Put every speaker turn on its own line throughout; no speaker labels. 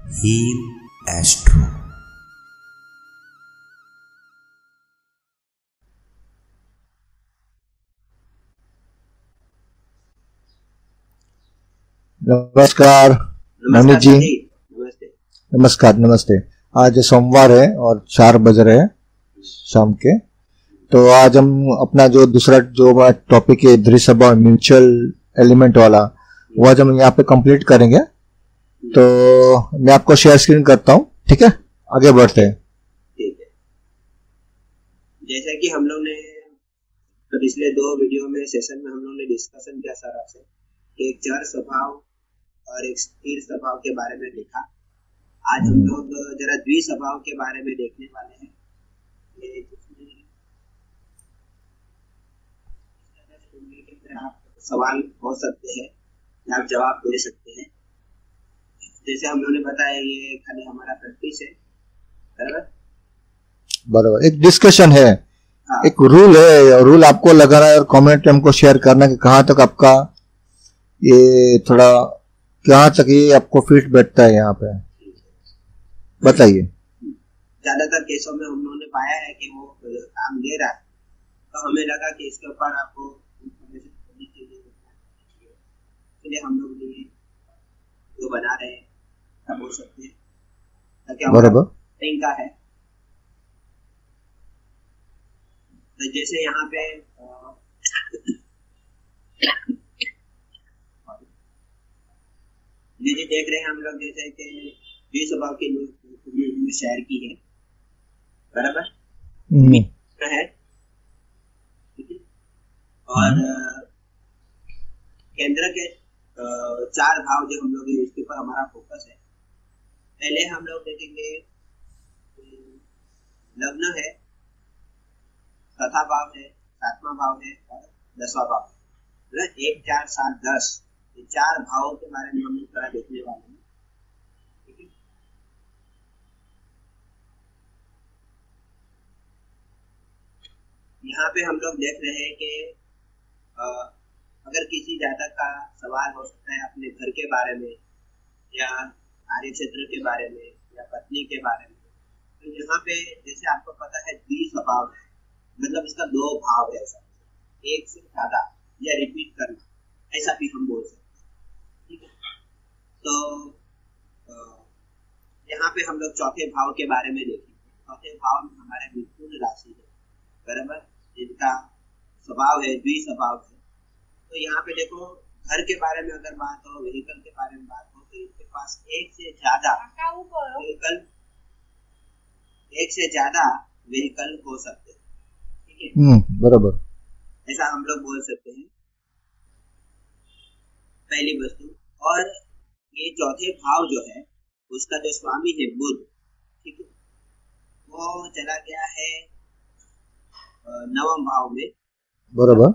Heal astro.
नमस्कार नवनीत जी।
नमस्ते।
नमस्कार नमस्ते। आज सोमवार है और 4 बज रहे हैं शाम के। तो आज हम अपना जो दूसरा जो टॉपिक है दृश्य म्यूचुअल एलिमेंट वाला, वो आज हम यहाँ पे कंप्लीट करेंगे। तो मैं आपको शेयर स्क्रीन करता हूँ, ठीक है? आगे बढ़ते हैं।
ठीक है, जैसा कि हम लोग ने पिछले 2 वीडियो में सेशन में हम लोग ने डिस्कशन किया सारा से एक चर स्वभाव और एक स्थिर स्वभाव के बारे में देखा। आज हम लोग जरा द्वि स्वभाव के बारे में देखने वाले हैं। आप सवाल हो सकते हैं, आप जवाब दे सकते हैं। जैसे हम लोगों ने बताया ये खाली हमारा प्रैक्टिस है,
बराबर। एक डिस्कशन है,
हाँ।
एक रूल है, रूल आपको लगाना है और कमेंट में हमको शेयर करना कि कहाँ तक आपका ये थोड़ा कहाँ तक ये आपको फिट बैठता है। यहाँ पे बताइए।
ज्यादातर केसों में हम लोगों ने पाया है कि वो काम दे रहा है, तो हमें लगा कि इसके ऊपर आपको इसलिए हम लोग ये जो बना रहे हैं क्या बोल सकते हैं, ताकि हमारा तरीका है। तो जैसे यहाँ पे जैसे देख रहे हैं हम लोग, जैसे कि द्वि स्वभाव की शेयर की है, बराबर है, ठीक है? और केंद्र के 4 भाव जो हम लोग इसके ऊपर हमारा फोकस है। पहले हम लोग देखेंगे लग्न है, चौथा भाव है, 7वां भाव है और 10वां भाव है। 1, 4, 7, 10 ये 4 भावों के बारे में हम लोग थोड़ा देखने वाले हैं, ठीक है? यहाँ पे हम लोग देख रहे हैं कि अगर किसी जातक का सवाल हो सकता है अपने घर के बारे में या कार्य क्षेत्र के बारे में या पत्नी के बारे में, तो यहाँ पे जैसे आपको पता है द्वि स्वभाव है, मतलब इसका 2 भाव है, ऐसा एक से ज्यादा या रिपीट करना, ऐसा भी हम बोल सकते हैं, ठीक है? तो यहाँ पे हम लोग चौथे भाव के बारे में देखेंगे। चौथे भाव में हमारा मिथुन राशि है, बराबर, जिनका स्वभाव है द्वि स्वभाव है। तो यहाँ पे देखो घर के बारे में अगर बात हो, व्हीकल के बारे में बात हो, तो इनके पास एक से ज्यादा व्हीकल हो सकते हैं, ठीक है?
बराबर,
ऐसा हम लोग बोल सकते हैं, पहली वस्तु। और ये चौथे भाव जो है उसका जो स्वामी है बुध, ठीक है, वो चला गया है 9वां भाव में,
बराबर।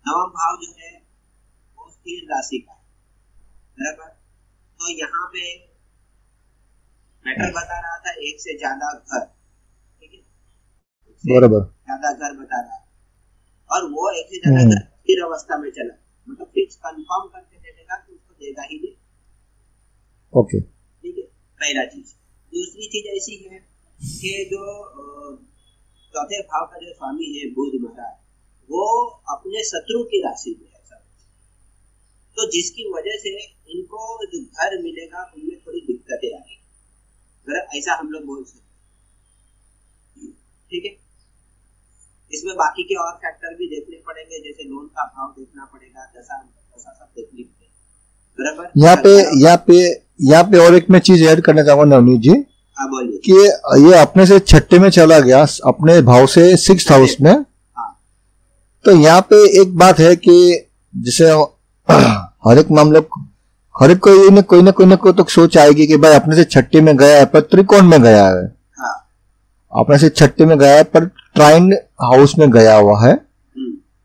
9वां भाव जो है वो स्थिर राशि का है, बराबर। तो यहाँ पे मैटर बता रहा था एक से ज्यादा घर, ठीक है,
बराबर,
ज्यादा घर बता रहा था, और वो एक से ज्यादा घर स्थिर अवस्था में चला, मतलब फिक्स कंफर्म करके दे देगा कि उसको देगा ही दे,
ओके,
ठीक है? पहला चीज। दूसरी चीज ऐसी है कि जो चौथे भाव का जो स्वामी है बुध महाराज, वो अपने शत्रु की राशि में है, सब। तो जिसकी वजह से इनको जो घर मिलेगा उनमें थोड़ी दिक्कतें आएगी, ऐसा हम लोग बोल सकते हैं, ठीक है? इसमें बाकी के और फैक्टर भी देखने पड़ेंगे, जैसे लोन का भाव देखना पड़ेगा, दशा सब देखनी पड़ेगी, बराबर।
यहाँ पे और एक मैं चीज ऐड करना चाहूंगा नवनीत जी।
हाँ बोलिए।
कि ये अपने से छठे में चला गया, अपने भाव से 6th हाउस में। तो यहाँ पे एक बात है कि जैसे हर एक मामले, हर एक कोई ना कोई तो सोच आएगी कि भाई अपने से छठे में गया है पर त्रिकोण में गया है, अपने से छठे में गया है पर ट्राइन हाउस में गया हुआ है,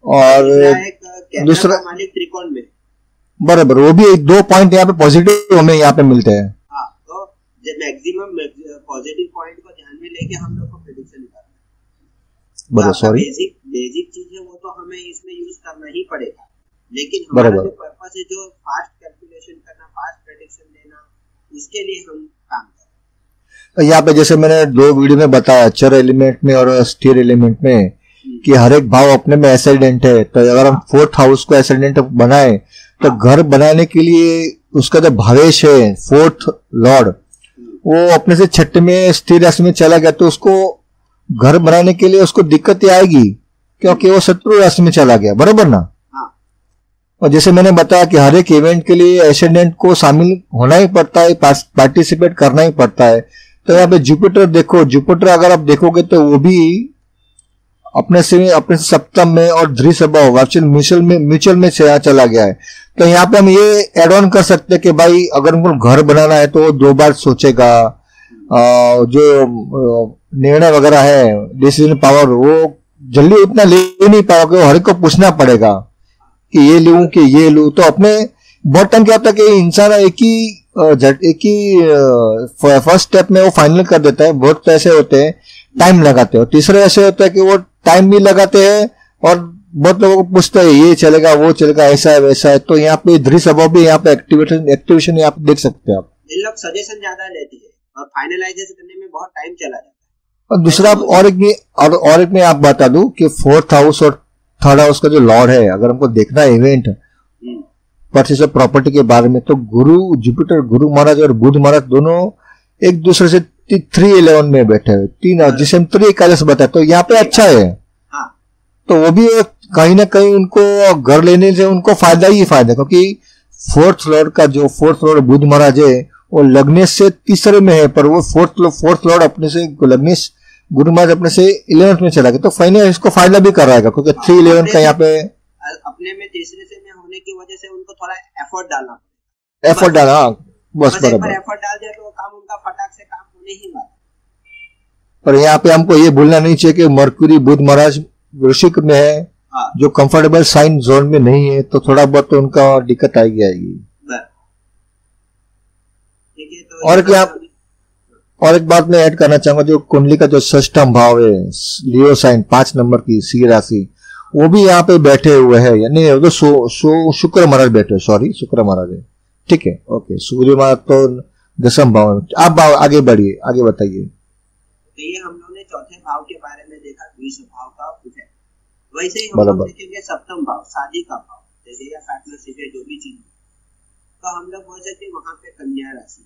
और दूसरा
मालिक त्रिकोण में,
बराबर। वो भी 2 पॉइंट यहाँ पे पॉजिटिव हमें यहाँ पे मिलते हैं।
हाँ, तो मैक्सिमम पॉजिटिव पॉइंट को ध्यान में लेके हम लोग को प्रेडिक्शन निकालना है।
बराबर, सॉरी,
बेसिक चीज है वो तो हमें इसमें यूज करना ही पड़ेगा, लेकिन हमारा जो पर्पस है जो फास्ट कैलकुलेशन करना, फास्ट प्रेडिक्शन देना, उसके लिए हम काम कर रहे
तो यहाँ पे जैसे मैंने 2 वीडियो में बताया, चर एलिमेंट में और स्थिर एलिमेंट में, कि हर एक भाव अपने में एसेंडेंट है। तो अगर हम 4th हाउस को एसेंडेंट बनाए तो घर बनाने के लिए उसका जो भावेश है 4th लॉर्ड, वो अपने से 6 में स्थिर राशि में चला गया, तो उसको घर बनाने के लिए उसको दिक्कत ही आएगी, क्योंकि वो शत्रु राशि में चला गया, बराबर ना। और जैसे मैंने बताया कि हर एक इवेंट के लिए एसेंडेंट को शामिल होना ही पड़ता है, पार्टिसिपेट करना ही पड़ता है। तो यहाँ पे जुपिटर देखो, जुपिटर अगर आप देखोगे तो वो भी अपने से सप्तम में और द्विसभाव म्यूचुअल में चला गया है। तो यहाँ पे हम ये एड ऑन कर सकते हैं कि भाई अगर उनको घर बनाना है तो वो 2 बार सोचेगा, जो निर्णय वगैरह है, डिसीजन पावर, वो जल्दी उतना ले नहीं पाओगे, हर एक को पूछना पड़ेगा कि ये लूं कि ये लूं। तो अपने बहुत टाइम क्या होता है कि इंसान एक ही फर्स्ट स्टेप में वो फाइनल कर देता है। बहुत ऐसे होते हैं टाइम लगाते हैं, तीसरे ऐसे होता है कि वो टाइम भी लगाते हैं और बहुत लोगों को पूछते हैं ये चलेगा वो चलेगा, ऐसा है वैसा है। तो यहाँ पे दृढ़ स्वभाव भी यहाँ पे एक्टिवेशन यहाँ पे देख सकते हैं आप।
ये लोग सजेशन ज्यादा लेती है और फाइनलाइजेशन करने में बहुत टाइम चला जाता है।
और दूसरा और एक में आप बता दूं कि 4th हाउस और 3rd हाउस का जो लॉर्ड है, अगर हमको देखना है इवेंट परचेस ऑफ प्रॉपर्टी के बारे में, तो जुपिटर गुरु महाराज और बुध महाराज दोनों एक दूसरे से 311 में बैठे हुए, 3, जिसे हम 3 एकादश बताए, तो यहाँ पे अच्छा है। तो वो भी कहीं ना कहीं उनको घर लेने से उनको फायदा ही फायदा, क्योंकि 4th लॉर्ड बुध महाराज है, वो लग्नेश से 3रे में है, पर वो 4th लॉर्ड अपने से लग्नेश गुरु महाराज अपने से 11th में चला गया, तो फाइनल इसको फायदा भी कर रहा है, क्योंकि 311 का यहाँ पे
अपने में तीसरे से में होने की वजह से उनको थोड़ा एफर्ट डालना
बस बराबर
एफर्ट डाल दिया तो काम उनका फटाक से काम होने ही वाला।
पर यहाँ पे हमको ये भूलना नहीं चाहिए कि मरकुरी बुध महाराज वृश्चिक में है, जो कंफर्टेबल साइन जोन में नहीं है, तो थोड़ा बहुत तो उनका दिक्कत आएगी। और एक बात मैं ऐड करना चाहूंगा, जो कुंडली का जो 6th भाव है लियो साइन 5 नंबर की सिंह राशि, वो भी यहाँ पे बैठे हुए हैं, यानी तो शुक्र महाराज बैठे, शुक्र महाराज है, ठीक है, ओके। सूर्य महाराज तो 10th भाव में। आप आगे बढ़िए, आगे बताइए।
तो ये हम लोग ने 4थे भाव के बारे में देखा, द्विसभाव का कुछ है। वैसे ही हम लोग देखेंगे 7th भाव, शादी का भाव, जैसे या पार्टनरशिप है, जो भी चीज, तो हम लोग बोल सकते हैं वहां पे कन्या राशि,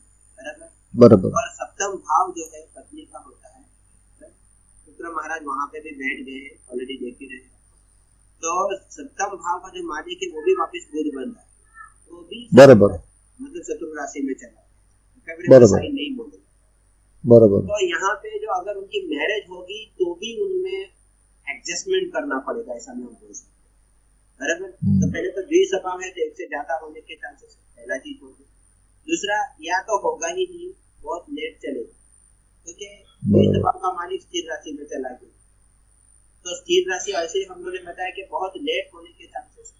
बराबर। और 7th भाव जो है पत्नी का होता है, शुक्र महाराज वहां पे भी बैठ गए हैं, ऑलरेडी देख ही रहे हैं। तो 7th भाव का जो मालिक है वो भी वापस बुध बन रहा है, वो भी बराबर मतलब शत्रु राशि में चला बराबर नहीं बोलेगा बराबर। तो यहाँ पे जो अगर उनकी मैरिज होगी तो भी उनमें एडजस्टमेंट करना पड़ेगा, ऐसा मैं बोल सकता हूँ, बराबर। तो पहले तो द्विसभाव है, तो एक से ज्यादा होने के चांसेस, पहला चीज होगी। दूसरा, या तो होगा ही नहीं, बहुत लेट चलेगा, क्योंकि द्विसभाव का मालिक स्थिर राशि में चला गया, तो स्थिर राशि ऐसे हम लोगों ने बताया कि बहुत लेट होने के चांसेस।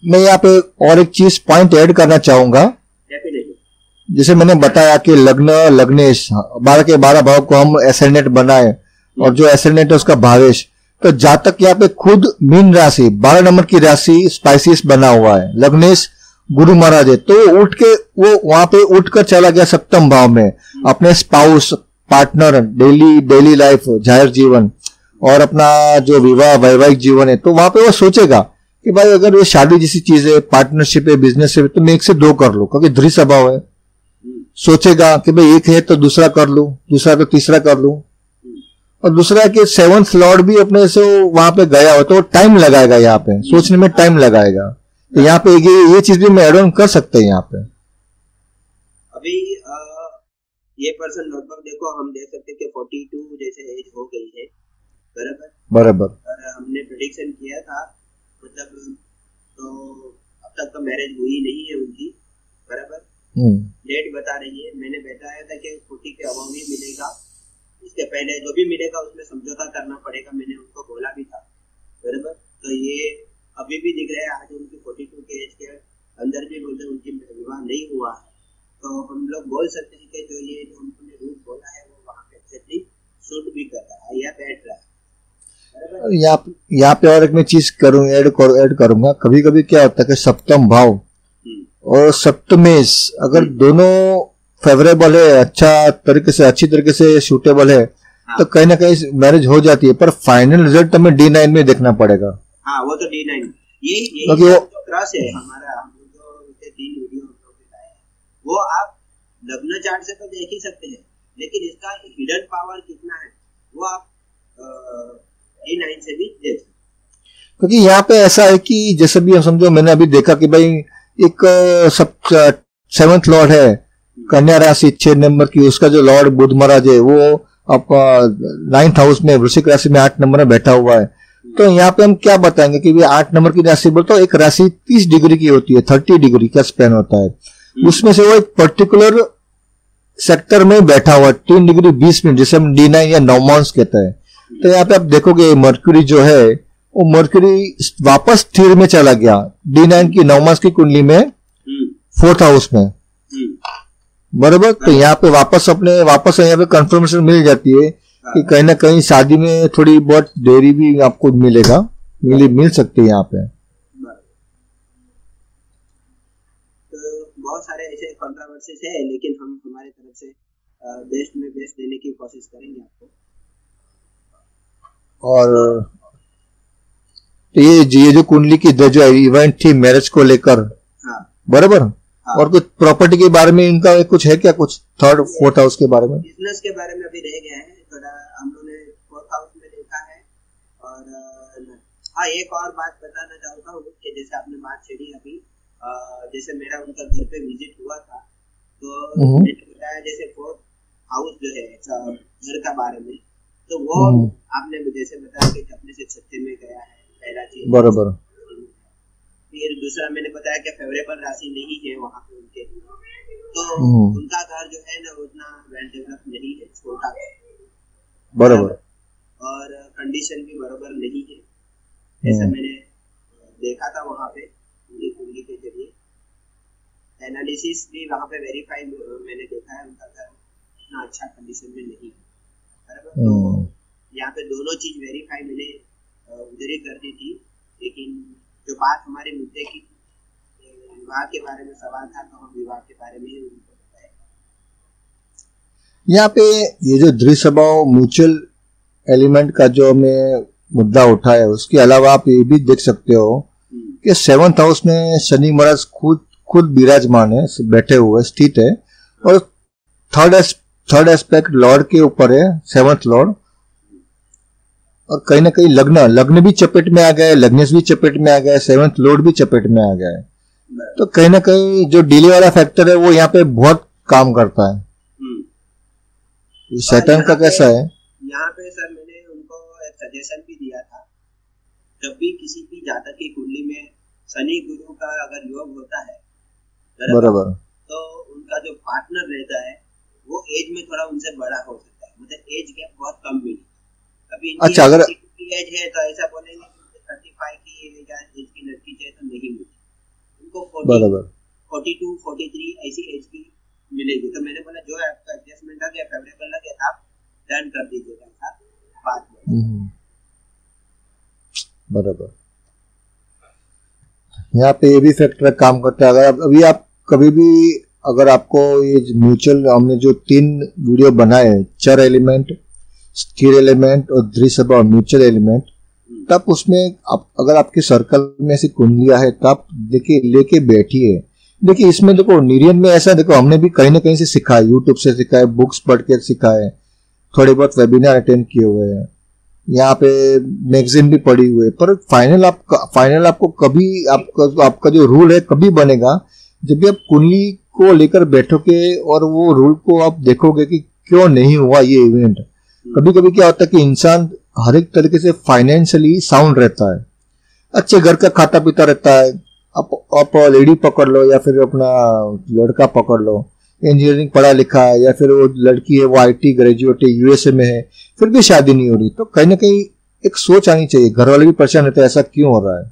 मैं यहाँ पे और एक चीज पॉइंट ऐड करना चाहूंगा। जैसे मैंने बताया कि लग्नेश 12 के 12 भाव को हम एसेंडेंट बनाए, और जो एसेंडेंट है उसका भावेश, तो जातक यहाँ पे खुद मीन राशि 12 नंबर की राशि स्पाइसिस बना हुआ है, लग्नेश गुरु महाराज है, तो वो वहां पे उठकर चला गया 7th भाव में, अपने स्पाउस पार्टनर, डेली लाइफ, जाहिर जीवन और अपना जो विवाह वैवाहिक जीवन है, तो वहां पे वो सोचेगा कि भाई अगर ये शादी जैसी चीज है, पार्टनरशिप है, बिजनेस है, तो मैं 1 से 2 कर लूं, क्योंकि दृढ़ स्वभाव है। सोचेगा कि भाई एक है तो दूसरा कर लूं, दूसरा तो तीसरा कर लूं, और दूसरा कि 7th लॉर्ड भी अपने से वहां पे गया हो, तो टाइम लगाएगा, यहाँ पे सोचने में टाइम लगाएगा। तो यहाँ पे ये चीज भी मैं एड ऑन कर सकते हैं। यहाँ पे
अभी ये पर्सन लगभग देखो हम देख सकते हैं कि 42 जैसे एज हो गई है, बराबर। और हमने प्रेडिक्शन किया था, मतलब तो अब तक तो मैरिज हुई नहीं है उनकी, बराबर। डेट बता रही है, मैंने बताया था कि 40 के अबाव ही मिलेगा, इसके पहले जो भी मिलेगा उसमें समझौता करना पड़ेगा, मैंने उनको बोला भी था, बराबर। तो ये अभी भी दिख रहा है, आज उनकी 42 के एज के अंदर भी बोलते उनकी विवाह नहीं हुआ है, तो हम लोग बोल सकते हैं कि जो उन्होंने रूट बोला है वो वहाँ पे एक्जेक्टली सूट भी कर रहा है या बैठ रहा है।
यहाँ पे और एक मैं चीज ऐड करूंगा, कभी कभी क्या होता है कि 7th भाव और सप्तमेश अगर दोनों फेवरेबल है, अच्छी तरीके से सूटेबल है, तो कहीं ना कहीं मैरिज हो जाती है, पर फाइनल रिजल्ट हमें D9 में देखना पड़ेगा।
हाँ, वो तो D9 यही
क्योंकि वो
क्रॉस है हमारा। हम लोग जो 3 वीडियो हम लोग बताए हैं, वो आप लग्न चार्ट से तो देख ही सकते हैं, लेकिन इसका हिडन पावर कितना है वो आप D9 से भी देख सकते हैं।
क्योंकि यहाँ पे ऐसा है कि जैसे भी हम समझो, मैंने अभी देखा कि भाई एक सब 7th लॉर्ड है कन्या राशि 6 नंबर की, उसका जो लॉर्ड बुध महाराज है वो आपका 9th हाउस में वृश्चिक राशि में 8 नंबर में बैठा हुआ है। तो यहाँ पे हम क्या बताएंगे कि भाई 8 नंबर की राशि बोलते, तो एक राशि 30 डिग्री की होती है, 30 डिग्री का स्पेन होता है, उसमें से वो एक पर्टिकुलर सेक्टर में बैठा हुआ 3 डिग्री 20 मिनट, जिसे हम D9 या नौमांस कहते हैं। तो यहाँ पे आप देखोगे मर्क्यूरी जो है वो मर्क्यूरी वापस स्थिर में चला गया D9 की नौमांस की कुंडली में 4th हाउस में, बराबर। तो यहाँ पे वापस यहाँ पे कंफर्मेशन मिल जाती है कि कहीं ना कहीं शादी में थोड़ी बहुत देरी भी आपको मिल सकती है यहाँ पे।
तो बहुत सारे ऐसे कंट्रोवर्सीज है, लेकिन हम हमारे तरफ से बेस्ट में बेस्ट देने की कोशिश करेंगे आपको।
और तो ये जो कुंडली की जो इवेंट थी मैरिज को लेकर, बराबर। और कुछ प्रॉपर्टी के बारे में इनका कुछ है क्या, कुछ 3rd 4th हाउस के बारे में?
बिजनेस के बारे में अभी रह गया है थोड़ा, हम लोगों ने 4th हाउस में देखा है। और हाँ, एक और बात बताना चाहता हूँ कि जैसे आपने बात छेड़ी अभी, जैसे मेरा उनका घर पे विजिट हुआ था, तो मैंने बताया जैसे 4th हाउस जो है घर का बारे में, तो वो आपने जैसे बताया कि अपने से 6 में गया है, पहला चीज, बराबर। फिर दूसरा मैंने बताया कि फेवरेबल राशि नहीं है वहाँ पे उनके लिए, तो उनका घर जो है ना उतना वेल डेवलप नहीं है, छोटा है,
बराबर,
और कंडीशन भी बराबर नहीं है, ऐसा मैंने देखा था वहाँ पे उनकी कुंडली के जरिए। एनालिसिस भी वहाँ पे वेरीफाई मैंने देखा है, उनका घर इतना अच्छा कंडीशन में नहीं है, बराबर। तो यहाँ पे दोनों चीज वेरीफाई मैंने उधर ही कर दी थी, लेकिन जो बात हमारे मुद्दे की विवाह के बारे में सवाल था, तो हम विवाह के बारे में ही उनको बताए।
यहाँ पे ये जो द्विस्वभाव म्यूचुअल एलिमेंट का जो मैं मुद्दा उठाया, उसके अलावा आप ये भी देख सकते हो कि 7th हाउस में शनि महाराज खुद विराजमान है, बैठे हुए स्थित है, और थर्ड एस्पेक्ट लॉर्ड के ऊपर है, 7th लॉर्ड, और कहीं ना कहीं लग्न भी चपेट में आ गया, लग्नेश भी चपेट में आ गया, 7th लॉर्ड भी चपेट में आ गया है। तो कहीं ना कहीं जो डिले वाला फैक्टर है वो यहाँ पे बहुत काम करता है। शैतान का कैसा है
यहाँ पे सर, मैंने उनको एक सजेशन भी दिया था, जब भी किसी भी जातक की कुंडली में शनि गुरु का अगर योग होता है,
बराबर,
तो उनका जो पार्टनर रहता है वो एज में थोड़ा उनसे बड़ा हो सकता है, मतलब एज गैप बहुत कम मिली। अभी
अच्छा, अगर
एज है तो ऐसा बोलेंगे 35 की एज की लड़की चाहिए तो नहीं मिली उनको, 42 43 ऐसी एज की मिलेगी। तो मैंने बोला जो आपका एडजस्टमेंट लगे, फेवरेबल लगे, आप डन कर दीजिएगा ऐसा बात में।
बराबर, यहाँ पे ये भी फैक्टर काम करता है। अगर आप कभी भी, अगर आपको ये म्यूचुअल, हमने जो 3 वीडियो बनाए, चर एलिमेंट, स्थिर एलिमेंट और द्विस्वभाव म्यूचुअल एलिमेंट, तब उसमें अगर आपके सर्कल में ऐसी कुंडलियां है तो आप देखिए, लेके बैठिए। देखिए इसमें देखो निर्यन में ऐसा, देखो हमने भी कहीं ना कहीं से सीखा है, यूट्यूब से सीखा है, बुक्स पढ़ के सीखा है, थोड़े बहुत वेबिनार अटेंड किए हुए हैं, यहाँ पे मैगजीन भी पढ़ी हुई है, पर फाइनल आपको कभी, आपका जो रूल है कभी बनेगा जब भी आप कुंडली को लेकर बैठोगे और वो रूल को आप देखोगे कि क्यों नहीं हुआ ये इवेंट। कभी कभी क्या होता है कि इंसान हर एक तरीके से फाइनेंशियली साउंड रहता है, अच्छे घर का खाता पीता रहता है, आप लेडी पकड़ लो या फिर अपना लड़का पकड़ लो, इंजीनियरिंग पढ़ा लिखा है, या फिर वो लड़की है वो IT ग्रेजुएट है, USA में है, फिर भी शादी नहीं हो रही। तो कहीं ना कहीं एक सोच आनी चाहिए, घर वाले भी परेशान रहते हैं ऐसा क्यों हो रहा है।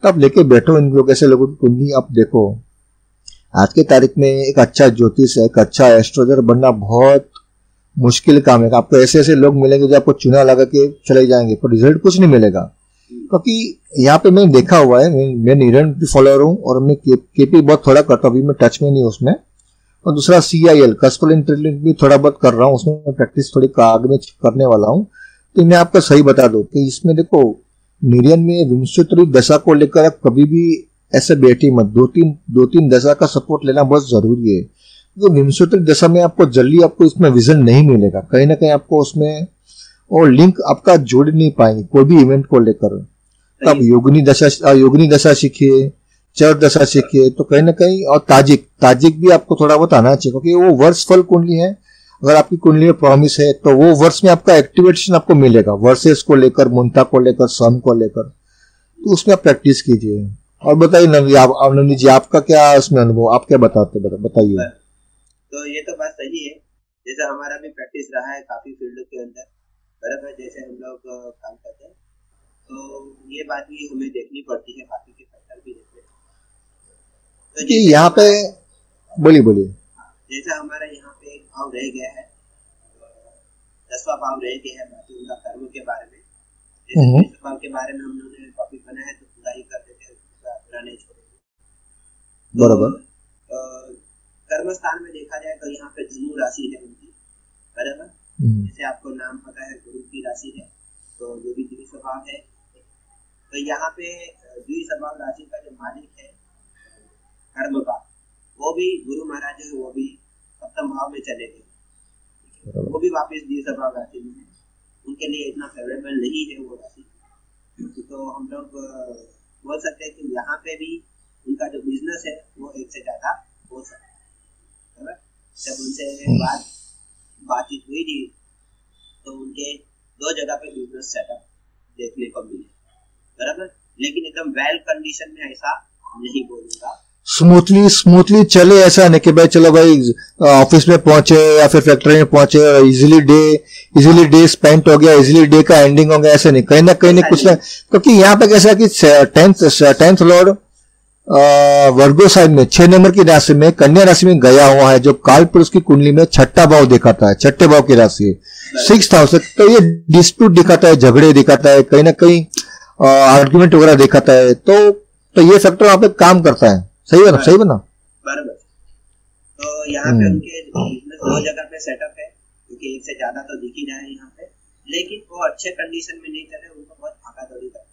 तो आप लेके बैठो इन लोग, ऐसे लोगों की कुंडली आप देखो। आज के तारीख में एक अच्छा ज्योतिष है, एक अच्छा एस्ट्रोलॉजर बनना बहुत मुश्किल काम है। आपको ऐसे ऐसे लोग मिलेंगे जो आपको चुना लगा के चले जाएंगे, पर रिजल्ट कुछ नहीं मिलेगा। क्योंकि यहाँ पे मैंने देखा हुआ है, मैं नीरन भी फॉलोअर हूँ और मैं केपी बहुत थोड़ा करता हूँ, अभी मैं टच में नहीं हूँ उसमें, और दूसरा CIL कस्पल इंटेलिजेंस भी थोड़ा बहुत कर रहा हूँ, उसमें प्रैक्टिस थोड़ी आगे में करने वाला हूँ। तो मैं आपको सही बता दूं कि इसमें देखो निर्यन में विंशोत्तरी दशा को लेकर आप कभी भी ऐसे बैठी मत, दो तीन दशा का सपोर्ट लेना बहुत जरूरी है। तो विंशोत्तरी दशा में आपको जल्दी आपको इसमें विजन नहीं मिलेगा, कहीं ना कहीं आपको उसमें और लिंक आपका जोड़ नहीं पाएंगे कोई भी इवेंट को लेकर। तब योगिनी दशा सीखिए, चर दशा सीखिए, तो कहीं ना कहीं, और ताजिक भी आपको थोड़ा बहुत आना चाहिए, क्योंकि वो वर्ष फल कुंडली है। अगर आपकी कुंडली में प्रॉमिस है तो वो वर्ष में आपका एक्टिवेशन आपको मिलेगा, वर्सेस को लेकर, मुंता को लेकर, सन को लेकर, तो उसमें आप प्रैक्टिस कीजिए। और बताइए नवनी जी, आपका क्या उसमें अनुभव, आप क्या बताइए।
तो ये तो बात सही है, जैसे हमारा भी प्रैक्टिस रहा है काफी फील्ड के अंदर, बराबर, जैसे हम लोग काम करते हैं, तो ये बात भी हमें देखनी पड़ती है, बाकी के फैक्टर भी देखते हैं। तो
यहाँ पे बोलिए।
जैसे हमारा यहाँ पे एक भाव रह गया है, 10वां भाव रह गया है, बाकी उनका कर्म के बारे में, जैसे 20 भाव के बारे में हम लोगों ने टॉपिक बनाया है, तो पूरा ही कर देते हैं, पूरा नहीं छोड़ेंगे।
बराबर।
कर्म स्थान में देखा जाए तो यहाँ पे धनु राशि है उनकी, बराबर, जैसे आपको नाम पता है गुरु की राशि है, तो जो भी द्विस्वभाव है, तो यहाँ पे द्विस्वभाव राशि का जो मालिक है कर्म का, वो भी गुरु महाराज है, वो भी 7वें भाव में चले गए, वो भी वापस द्विस्वभाव राशि में है, उनके लिए इतना फेवरेबल नहीं है वो राशि। तो हम लोग बोल सकते हैं कि यहाँ पे भी उनका जो बिजनेस है वो एक से ज्यादा हो सकता है। जब उनसे बातचीत हुई थी तो उनके 2 जगह पे बिजनेस सेटअप देखने को मिले, बराबर, लेकिन एकदम वेल कंडीशन में ऐसा नहीं बोलूंगा,
स्मूथली चले, ऐसा नहीं कि भाई चलो भाई ऑफिस में पहुंचे या फिर फैक्ट्री में पहुंचे, इजीली डे स्पेंड हो गया, इजीली डे का एंडिंग हो गया, ऐसे नहीं, कहीं ना कहीं कुछ ना, क्योंकि यहाँ पे कैसा कि 10th लॉर्ड वर्गो साइड में 6 नंबर की राशि में कन्या राशि में गया हुआ है, जो काल पुरुष की कुंडली में 6ठा भाव दिखाता है, 6ठे भाव की राशि है, 6th हाउस। तो ये डिस्प्यूट दिखाता है, झगड़े दिखाता है, कहीं ना कहीं आर्ग्यूमेंट वगैरह दिखाता है, तो ये फैक्टर वहां पे काम करता है। सही है ना,
बराबर। तो यहाँ पे उनके बिजनेस 2 जगह पे सेटअप है, क्योंकि एक से ज्यादा तो दिख ही रहा है यहाँ पे, लेकिन वो अच्छे कंडीशन में नहीं चले, उनको बहुत भागा दौड़ी कर,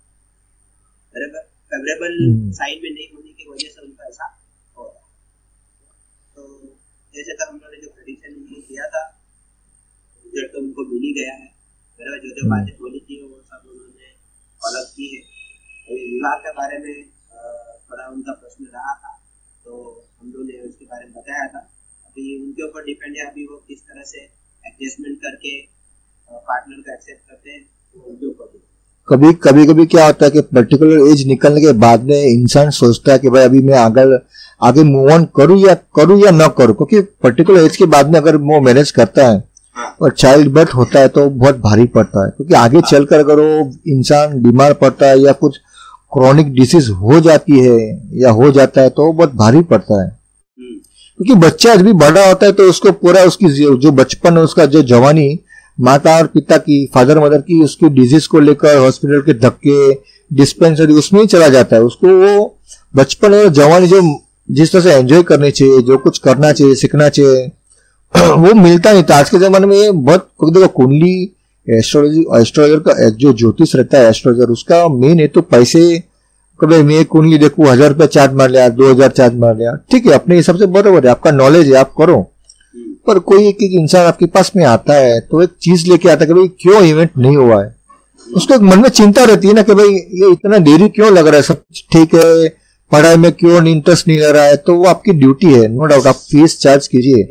बराबर, फेवरेबल साइड में नहीं होने की वजह से उनका ऐसा हो रहा है। तो जैसे तो हम लोगों ने जो प्रेडिक्शन किया था, रिजल्ट तो उनको मिल ही गया है, बराबर, जो बातें बोली थी वो सब उन्होंने फॉलो की है। विवाह के बारे में थोड़ा उनका प्रश्न रहा था, तो हम लोगों ने उसके बारे में बताया था। अभी उनके ऊपर डिपेंड है, अभी वो किस तरह से एडजस्टमेंट करके पार्टनर को एक्सेप्ट करते हैं, उनके ऊपर।
कभी क्या होता है कि पर्टिकुलर एज निकलने के बाद में इंसान सोचता है कि भाई अभी मैं आगे मूव ऑन करूं या ना करूं, क्योंकि पर्टिकुलर एज के बाद में अगर वो मैनेज करता है और चाइल्ड बर्थ होता है तो बहुत भारी पड़ता है, क्योंकि आगे चलकर अगर वो इंसान बीमार पड़ता है या कुछ क्रॉनिक डिसीज हो जाती है या हो जाता है तो बहुत भारी पड़ता है। क्योंकि बच्चा जब भी बड़ा होता है तो उसको पूरा उसकी जो बचपन, उसका जो जवानी, माता और पिता की, फादर मदर की, उसकी डिजीज को लेकर हॉस्पिटल के धक्के, डिस्पेंसरी, उसमें ही चला जाता है। उसको वो बचपन और जवानी जो जिस तरह से एंजॉय करनी चाहिए, जो कुछ करना चाहिए, सीखना चाहिए, वो मिलता नहीं था। आज के जमाने में ये बहुत, देखो कुंडली एस्ट्रोलॉजर का जो ज्योतिष रहता है, एस्ट्रोलॉजर, उसका मेन है तो पैसे। कभी मैं कुंडली देखूं 1000 रुपया चार्ज मार लिया, 2000 चार्ज मार लिया, ठीक है, अपने हिसाब से बराबर है, आपका नॉलेज है, आप करो। पर कोई एक इंसान आपके पास में आता है तो एक चीज लेके आता है कि भाई क्यों इवेंट नहीं हुआ है, उसको एक मन में चिंता रहती है ना कि भाई ये इतना देरी क्यों लग रहा है, सब ठीक है, पढ़ाई में क्यों इंटरेस्ट नहीं ले रहा है। तो वो आपकी ड्यूटी है, नो डाउट, आप फीस चार्ज कीजिए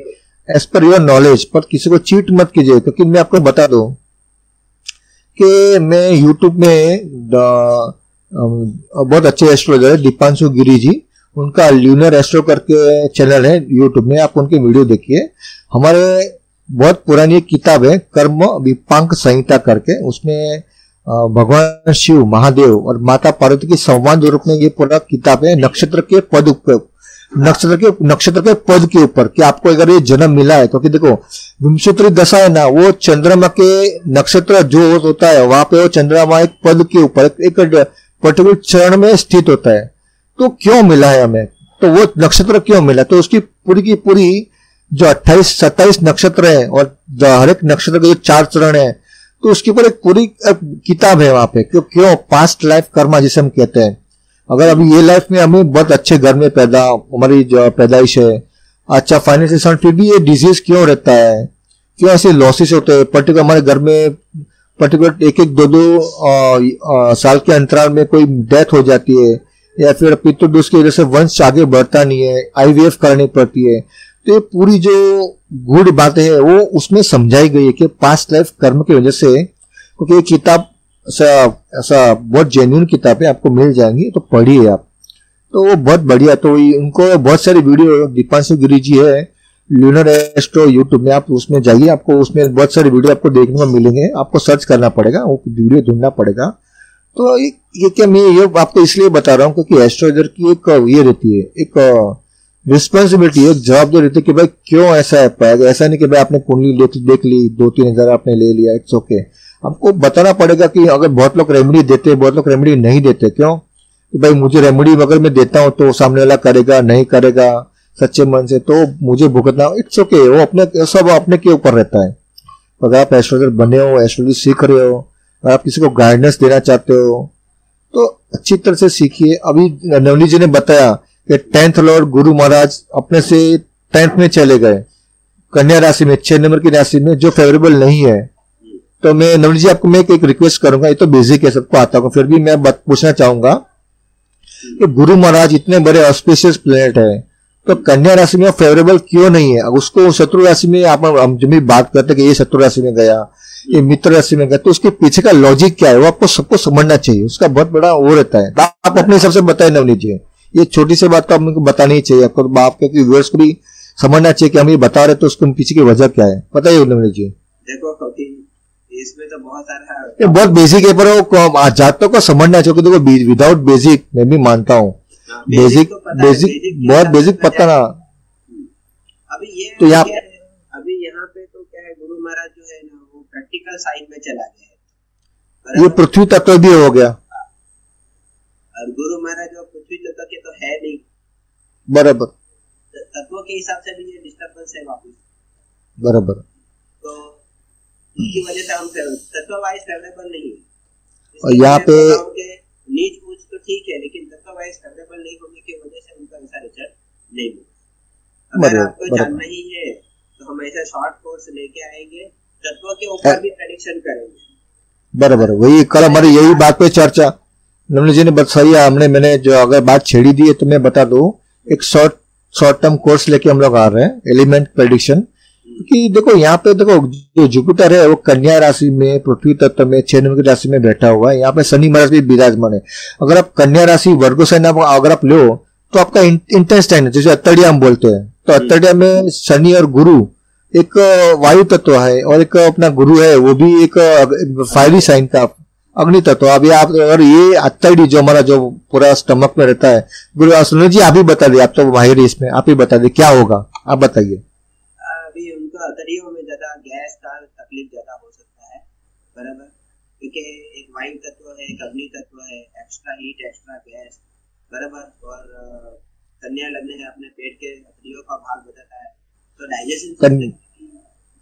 एज पर योर नॉलेज, पर किसी को चीट मत कीजिए। क्योंकि मैं आपको बता दूं कि मैं यूट्यूब में बहुत अच्छे एस्ट्रोलॉजर है दीपांशु गिरी जी, उनका ल्यूनर एस्ट्रो करके चैनल है यूट्यूब में, आप उनके वीडियो देखिए। हमारे बहुत पुरानी किताब है कर्म विपांक संहिता करके, उसमें भगवान शिव, महादेव और माता पार्वती के संवाद रूप में ये पूरा किताब है, नक्षत्र के पद के ऊपर कि आपको अगर ये जन्म मिला है, क्योंकि देखो विंशोत्तरी दशा है ना, वो चंद्रमा के नक्षत्र जो होता है वहां पे वो चंद्रमा एक पद के ऊपर एक पर्टिकुलर चरण में स्थित होता है। तो क्यों मिला है हमें, तो वो नक्षत्र क्यों मिला, तो उसकी पूरी की पूरी जो 28-27 नक्षत्र है और हर एक नक्षत्र के जो 4 चरण है, तो उसके ऊपर एक पूरी किताब है वहां पे, क्यों पास्ट लाइफ कर्मा जिसे हम कहते हैं। अगर अभी ये लाइफ में हमें बहुत अच्छे घर में हमारी जो पैदाइश है, अच्छा फाइनेंशियल, फिर भी ये डिजीज क्यों रहता है, क्यों ऐसे लॉसेस होते हैं, पर्टिकुलर हमारे घर में पर्टिकुलर 1-2 साल के अंतराल में कोई डेथ हो जाती है, या फिर पितृदोष की वजह से वंश आगे बढ़ता नहीं है, IVF करनी पड़ती है। तो ये पूरी जो गुड बातें हैं वो उसमें समझाई गई है कि पास्ट लाइफ कर्म की वजह से, क्योंकि ये किताब ऐसा बहुत जेन्युइन किताब है, आपको मिल जाएंगी तो पढ़िए आप, तो वो बहुत बढ़िया। तो उनको बहुत सारी वीडियो, दीपांशु गिरी जी है लूनर एस्ट्रो यूट्यूब में, आप उसमें जाइए, आपको उसमें बहुत सारी वीडियो आपको देखने को मिलेंगे, आपको सर्च करना पड़ेगा, वो वीडियो ढूंढना पड़ेगा। तो ये क्या मैं ये आपको इसलिए बता रहा हूँ क्योंकि एस्ट्रोलॉजर की एक ये रहती है, एक रिस्पॉन्सिबिलिटी, एक जवाबदारी रहती है कि भाई क्यों ऐसा है। ऐसा नहीं कि भाई आपने कुंडली देख ली, 2-3 हजार आपने ले लिया, इट्स ओके। हमको बताना पड़ेगा कि अगर बहुत लोग रेमेडी देते हैं, बहुत लोग रेमेडी नहीं देते, क्यों कि भाई मुझे रेमेडी अगर मैं देता हूँ तो सामने वाला करेगा नहीं करेगा सच्चे मन से, तो मुझे भुगतना, इट्स ओके। वो अपने सब अपने के ऊपर रहता है। अगर आप एस्ट्रोलॉजर बने हो, एस्ट्रोलॉजी सीख रहे हो, अगर आप किसी को गाइडेंस देना चाहते हो तो अच्छी तरह से सीखिए। अभी नवनी जी ने बताया कि 10th लॉर्ड गुरु महाराज अपने से 10th में चले गए, कन्या राशि में, 6 नंबर की राशि में, जो फेवरेबल नहीं है। तो मैं नवनी जी आपको मैं एक रिक्वेस्ट करूंगा, ये तो बेसिक है, सबको आता होगा, फिर भी मैं पूछना चाहूंगा कि गुरु महाराज इतने बड़े ऑस्पिशियस प्लेनेट है, तो कन्या राशि में फेवरेबल क्यों नहीं है? उसको शत्रु राशि में हम जब भी बात करते हैं कि ये शत्रु राशि में गया, ये मित्र राशि में गया, तो उसके पीछे का लॉजिक क्या है वो आपको सबको समझना चाहिए, उसका बहुत बड़ा वो रहता है। आप अपने हिसाब से बताए नवनीत जी, ये छोटी सी बात तो आपको बतानी ही चाहिए आपको, तो आपके व्यूअर्स को भी समझना चाहिए कि हम ये बता रहे तो उसके पीछे की वजह क्या है, बताइए नवनीत जी।
देखो इसमें तो बहुत सारा,
ये बहुत बेसिक है, पर वो जातकों को समझना चाहिए। देखो विदाउट बेसिक मैं भी मानता हूँ, बेसिक बहुत बेसिक पता ना।
अभी ये
तो यहाँ
पे तो क्या है, गुरु महाराज जो है ना वो प्रैक्टिकल साइड में चला गया है,
ये पृथ्वी तत्व भी हो गया,
और गुरु महाराज जो पृथ्वी तत्व के तो है नहीं,
बराबर,
तत्वों के हिसाब से भी ये डिस्टर्बेंस है वापस,
बराबर।
तो इसकी वजह से हम तत्व वाइज फेवरेबल नहीं है।
और यहाँ पे
नीच पूछ तो ठीक है, लेकिन तत्व वाइज फेवरेबल नहीं होने की वजह से उनका ऐसा रिजल्ट नहीं मिला। अगर आपको जानना ही है तो हम ऐसा शॉर्ट कोर्स लेके आएंगे, तत्व के ऊपर भी प्रेडिक्शन करेंगे,
बराबर। वही कल हमारी यही बात पे चर्चा नवनी जी ने बताया, मैंने जो अगर बात छेड़ी दी है तो मैं बता दूं, एक शॉर्ट टर्म कोर्स लेके हम लोग आ रहे हैं, एलिमेंट प्रेडिक्शन। क्योंकि देखो यहाँ पे देखो जो जुपिटर है वो कन्या राशि में, पृथ्वी तत्व में, 6 नंबर की राशि में बैठा हुआ है। यहाँ पे शनि महाराज भी विराजमान है। अगर आप कन्या राशि वर्गो से अगर आप लो तो आपका इंटेंस्टाइन, जैसे अत्तड़िया हम बोलते हैं, तो अत्तड़िया में शनि और गुरु, एक वायु तत्व है और एक अपना गुरु है वो भी एक फायरी साइन का अग्नि तत्व। अभी आप अगर ये अत्तड़ी जो हमारा जो पूरा स्टमक में रहता है, गुरु सुनील जी आप ही बता दिए, आप तो माहिर है इसमें, आप ही बता दिए क्या होगा, आप बताइए।
अभी उनका अतड़ियों में ज्यादा गैस का तकलीफ ज्यादा हो सकता है, बराबर, क्योंकि एक वायु तत्व है, एक अग्नि तत्व है, एक्स्ट्रा हीट एक्स्ट्रा गैस, बराबर। और कन्या लग्न है, अपने पेट के अतड़ियों का भाग बताता है, तो डाइजेशन सिस्टम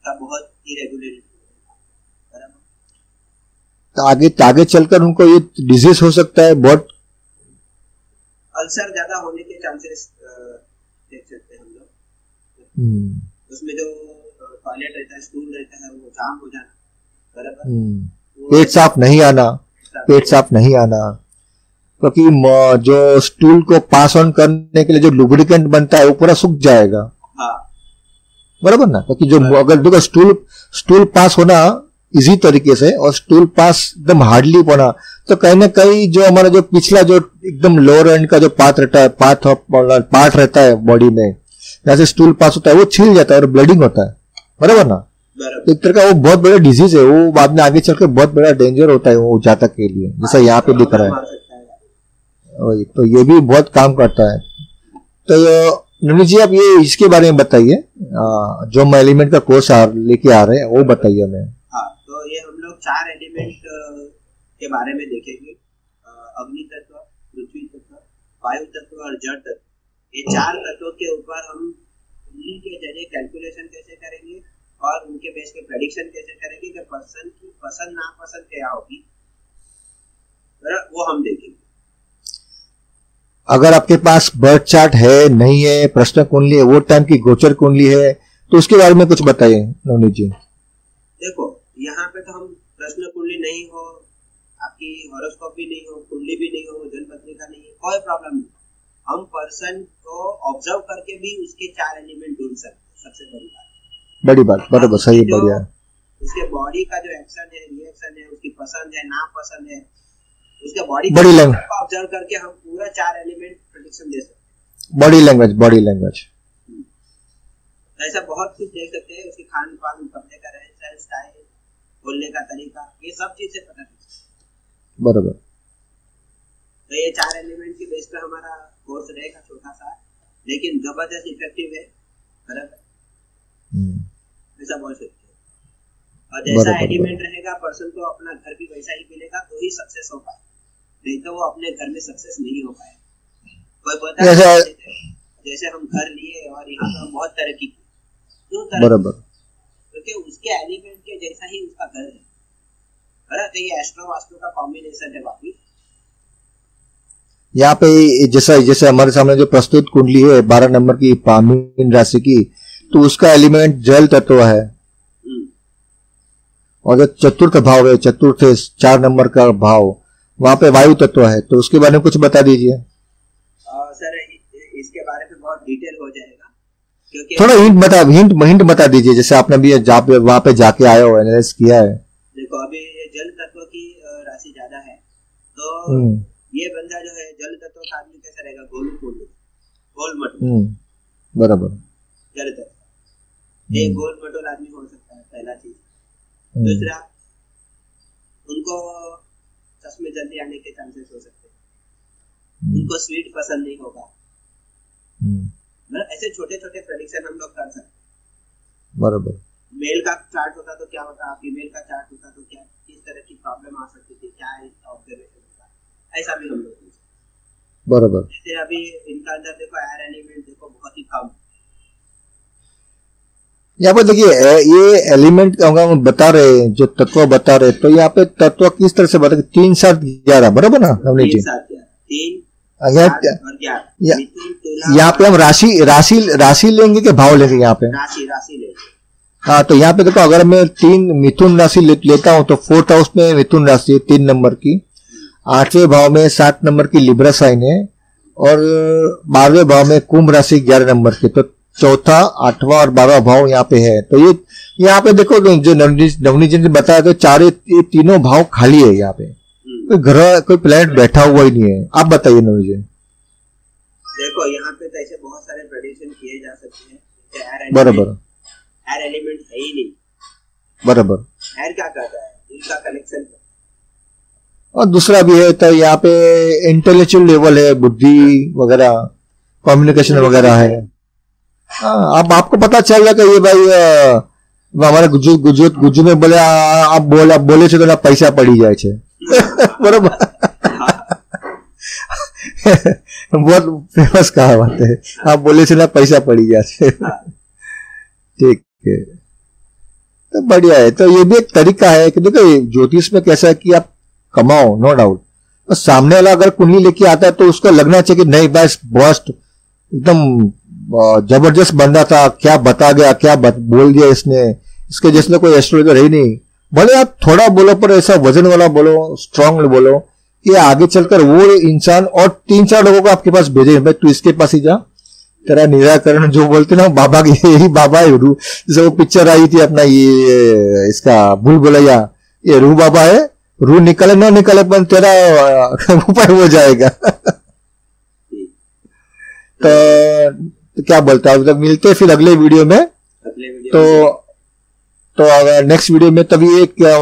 का बहुत इरेगुलरिटी, बराबर।
तो आगे चलकर उनको ये डिजीज हो सकता है, बहुत
अल्सर ज्यादा होने के चांसेस देख सकते हैं हम लोग। उसमें जो टॉयलेट रहता है, स्टूल रहता है, वो जाम हो जाना, बराबर।
पेट साफ नहीं आना, पेट साफ नहीं आना, क्योंकि जो स्टूल को पास ऑन करने के लिए जो लुब्रिकेंट बनता है वो पूरा सूख जाएगा,
हाँ,
बराबर ना। क्योंकि जो अगर देखो स्टूल पास होना इजी तरीके से और स्टूल पास एकदम हार्डली होना, तो कहीं ना कहीं जो हमारा जो पिछला जो एकदम लोअर एंड का जो पार्ट रहता है, पार्ट रहता है बॉडी में, जैसे स्टूल पास होता है वो छिल जाता है और ब्लीडिंग होता है, बराबर ना। एक तरह का वो बहुत बड़ा डिजीज है, वो बाद में आगे चलकर बहुत बड़ा डेंजर होता है वो जातक के लिए, जैसा यहाँ पे दिख रहा है। तो ये भी बहुत काम करता है। तो नवनीत जी आप ये इसके बारे में बताइए, जो हम एलिमेंट का कोर्स लेके आ रहे हैं वो बताइए हमें।
हाँ, तो ये हम लोग 4 एलिमेंट के बारे में देखेंगे, अग्नि तत्व, पृथ्वी तत्व, वायु तत्व और जल तत्व। ये 4 तत्वों के ऊपर हम कुंडली के जरिए कैलकुलेशन कैसे करेंगे और उनके बेस पे प्रेडिक्शन कैसे करेंगे कि पर्सन की पसंद नापसंद क्या होगी, वो हम देखेंगे।
अगर आपके पास बर्थ चार्ट है नहीं है, प्रश्न कुंडली है, वो टाइम की गोचर कुंडली है, तो उसके बारे में कुछ बताइए नवनीत जी।
देखो यहाँ पे तो हम प्रश्न कुंडली नहीं हो, आपकी हॉरोस्कोप भी नहीं हो, कुंडली भी नहीं हो, जन्म पत्रिका नहीं है, कोई प्रॉब्लम नहीं। हम पर्सन को ऑब्जर्व करके भी उसके 4 एलिमेंट ढूंढ सकते हैं। सबसे बड़ी बात
बराबर, सही, बढ़िया।
उसके बॉडी का जो एक्शन है, रिएक्शन है, उसकी पसंद है, नापसंद है, उसके बॉडी
लैंग्वेज
को ऑब्जर्व करके हम पूरा 4 एलिमेंट प्रेडिक्शन दे सकते हैं।
बॉडी लैंग्वेज
ऐसा बहुत कुछ देख सकते हैं। उसके खान पान, कपड़े का रहन स्टाइल, बोलने का तरीका, ये सब चीज से पता चलता है।
बराबर।
तो ये 4 एलिमेंट के बेस पे हमारा कोर्स रहेगा, छोटा सा लेकिन जबरदस्त इफेक्टिव है। बराबर, ऐसा बोल सकते हैं। और जैसा एलिमेंट रहेगा, पर्सन को अपना घर भी वैसा ही मिलेगा तो ही सक्सेस हो पाए, नहीं तो वो अपने घर में सक्सेस नहीं हो पाए। कोई बोलता है जैसे हम घर लिए और यहाँ पर बहुत तरक्की की, क्यों तरक्की? क्योंकि उसके एलिमेंट के जैसा ही उसका घर है। बराबर, तो ये एस्ट्रो वास्तु का कॉम्बिनेशन है। वापिस
यहाँ पे जैसे हमारे सामने जो प्रस्तुत कुंडली है 12 नंबर की मीन राशि की, तो उसका एलिमेंट जल तत्व है, और जो चतुर्थ भाव है, चतुर्थ 4 नंबर का भाव, वहां पे वायु तत्व है। तो उसके बारे में कुछ बता दीजिए।
सर इसके बारे में बहुत डिटेल हो जाएगा, क्योंकि
थोड़ा हिंट बता दीजिए, जैसे आपने भी वहां पे जाके आए हो, एनालाइज किया है।
देखो अभी ये जल तत्व की राशि ज्यादा है, तो ये बंदा जो है जल तत्व का आदमी कैसा रहेगा? गोल मटोल।
बराबर,
जल तत्व एक गोल मटोल आदमी हो सकता है, पहला चीज। दूसरा, उनको चश्मे जल्दी आने के चांसेस हो सकते हैं, उनको स्वीट पसंद नहीं होगा। ऐसे छोटे छोटे प्रेडिक्शन हम लोग कर सकते हैं। बराबर। मेल का चार्ट होता तो क्या होता, फीमेल का चार्ट होता तो क्या, किस तरह की प्रॉब्लम आ सकती थी, क्या ऑब्जर्वेशन होता, ऐसा भी हम लोग पूछ सकते हैं। बराबर। जैसे अभी इनका अंदर देखो एयर एलिमेंट देखो बहुत ही कम।
यहाँ पे देखिए ये एलिमेंट हम बता रहे, जो तत्व बता रहे, तो यहाँ पे तत्व किस तरह से बता, 3, 7, 11, बराबर ना हमने जी?
3
यहाँ पे हम राशि लेंगे कि भाव लेंगे? यहाँ पे
राशि लेंगे।
हाँ, तो यहाँ पे देखो, अगर मैं 3 मिथुन राशि लेता हूँ तो 4th हाउस में मिथुन राशि 3 नंबर की, 8वें भाव में 7 नंबर की लिब्रा साइन है, और 12वें भाव में कुंभ राशि 11 नंबर की। तो चौथा, 8वां और 12वां भाव यहाँ पे है। तो ये यहाँ पे देखो जो नवनीत जी ने बताया, तो ये तीनों भाव खाली है। यहाँ पे कोई ग्रह, कोई प्लैनेट बैठा हुआ ही नहीं है। आप बताइए नवनीत जी।
देखो यहाँ पे तो ऐसे बहुत सारे प्रेडिक्शन किए जा सकते हैं।
बराबर,
एयर एलिमेंट है ही नहीं।
बराबर।
एयर क्या करता है? इनका कलेक्शन।
और दूसरा भी है, तो यहाँ पे इंटेलेक्चुअल लेवल है, बुद्धि वगैरह, कम्युनिकेशन वगैरह है। अब आपको पता चल रहा कि ये भाई हमारे गुज्जू में बोले आप बोले छे तो ना पैसा पड़ी जाए छे। बराबर। बहुत फेमस कहावत है, आप बोले छे ना पैसा पड़ी जाए। ठीक है, तो बढ़िया है। तो ये भी एक तरीका है कि देखो ज्योतिष में कैसा है कि आप कमाओ, नो डाउट, तो सामने वाला अगर कुंडली लेके आता है तो उसको लगना चाहिए कि नहीं बस बॉस्ट एकदम जबरदस्त बंदा था, क्या बता गया, क्या बोल दिया इसने, इसके जैसे कोई एस्ट्रोलॉजर है ही नहीं। भले आप थोड़ा बोलो पर ऐसा वजन वाला बोलो, स्ट्रांग बोलो, कि आगे चलकर वो इंसान और 3-4 लोगों को आपके पास भेजे, भाई तू इसके पास ही जा, तेरा निराकरण, जो बोलते ना बाबा की, यही बाबा है रू। जैसे वो पिक्चर आई थी अपना ये इसका भूल भुलैया, ये रू बाबा है, रू निकले ना निकले पर तेरा उपाय हो जाएगा। तो क्या बोलते हैं, अब मिलते हैं फिर अगले वीडियो में। तो अगर नेक्स्ट वीडियो में तभी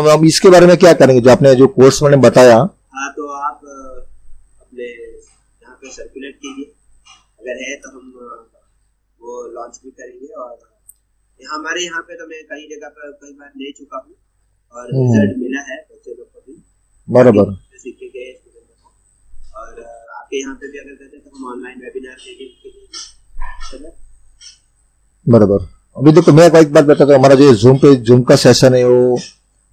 हम इसके बारे में क्या करेंगे, जो आपने जो कोर्स मैंने बताया।
हाँ, तो आप अपने यहाँ पे सर्कुलेट कीजिए, अगर है तो हम वो लॉन्च भी करेंगे। और हमारे यहाँ पे तो मैं कई जगह पर कई बार ले चुका हूँ और रिजल्ट मिला है बच्चे लोग को भी, बराबर सीख के गए स्टूडेंट को। और आपके यहाँ पे भी अगर करते तो हम ऑनलाइन वेबिनार देंगे।
बराबर। अभी देखो मैं एक बात बताता हूँ, हमारा जो जूम का सेशन है, वो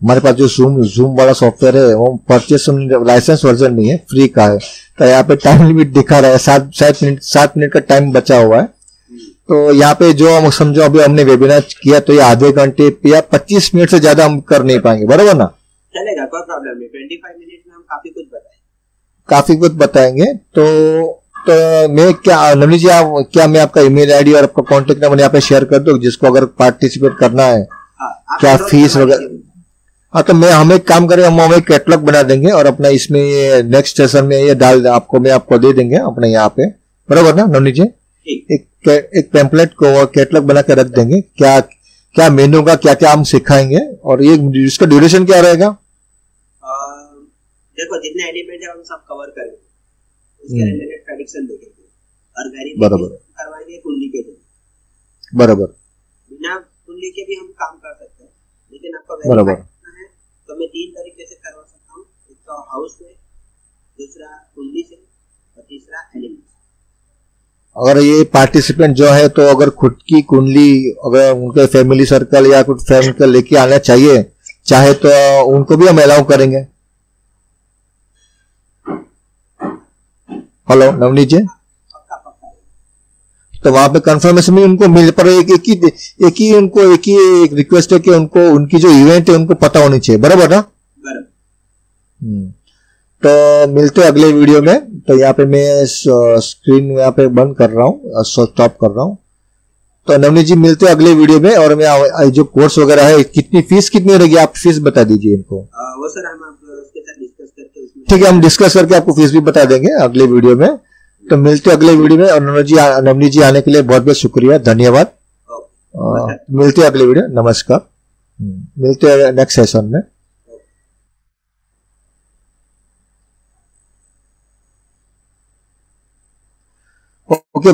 हमारे पास जो जूम वाला सॉफ्टवेयर है वो परचेस लाइसेंस वर्जन नहीं है, फ्री का है। तो यहाँ पे टाइम लिमिट दिखा रहा है, 7 मिनट का टाइम बचा हुआ है। तो यहाँ पे जो हम समझो अभी हमने वेबिनार किया तो ये आधे घंटे या 25 मिनट से ज्यादा हम कर नहीं पाएंगे, बराबर ना?
चलेगा, कोई प्रॉब्लम नहीं। 25 मिनट में हम काफी कुछ बताएंगे। तो मैं क्या नवनीत जी, क्या मैं आपका ईमेल आईडी और आपका कॉन्टेक्ट नंबर यहाँ पे शेयर कर दूं, जिसको अगर पार्टिसिपेट करना है? हाँ,
क्या फीस वगैरह? हाँ, तो हम एक काम करें, हम एक कैटलॉग बना देंगे और अपना इसमें नेक्स्ट सेशन में ये डाल आपको दे देंगे अपने यहाँ पे, बराबर ना नवनीत जी? एक टेम्पलेट को कैटलॉग बना के रख देंगे, क्या क्या मेनू का क्या क्या हम सिखाएंगे, और ये इसका ड्यूरेशन क्या रहेगा?
देखो, जितने एलिमेंट है हम सब कवर करेंगे, उसके रिलेटेड प्रेडिक्शन देखेंगे और
बराबर
करवाएंगे कुंडली के जरिए।
बराबर।
बिना कुंडली के भी हम काम कर सकते हैं, लेकिन आपको
बराबर
करना है तो मैं 3 तरीके से करवा सकता हूँ। एक तो हाउस से, दूसरा कुंडली से, और तीसरा एलिमेंट।
अगर ये पार्टिसिपेंट जो है तो अगर खुद की कुंडली अगर उनके फैमिली सर्कल या कुछ फ्रेंड का लेके आना चाहे तो उनको भी हम अलाउ करेंगे। हेलो नवनीत जी, तो वहां पे कंफर्मेशन में उनको मिल पर एक ही रिक्वेस्ट है कि उनको उनकी जो इवेंट है उनको पता होनी चाहिए, बराबर ना? तो मिलते हैं अगले वीडियो में। तो यहाँ पे मैं स्क्रीन यहाँ पे बंद कर रहा हूँ, स्टॉप कर रहा हूँ। तो नवनीत जी मिलते हैं अगले वीडियो में। और मैं जो कोर्स वगैरह है, फीस कितनी रहेगी, आप फीस बता दीजिए इनको।
वो सर हम उसके साथ डिस्कस करके उसमें,
ठीक है, हम डिस्कस करके आपको फीस भी बता देंगे अगले वीडियो में। तो मिलते हैं अगले वीडियो में। और नवनीत जी आने के लिए बहुत बहुत शुक्रिया, धन्यवाद। मिलते हैं अगले वीडियो, नमस्कार। मिलते हैं नेक्स्ट सेशन में। ओके।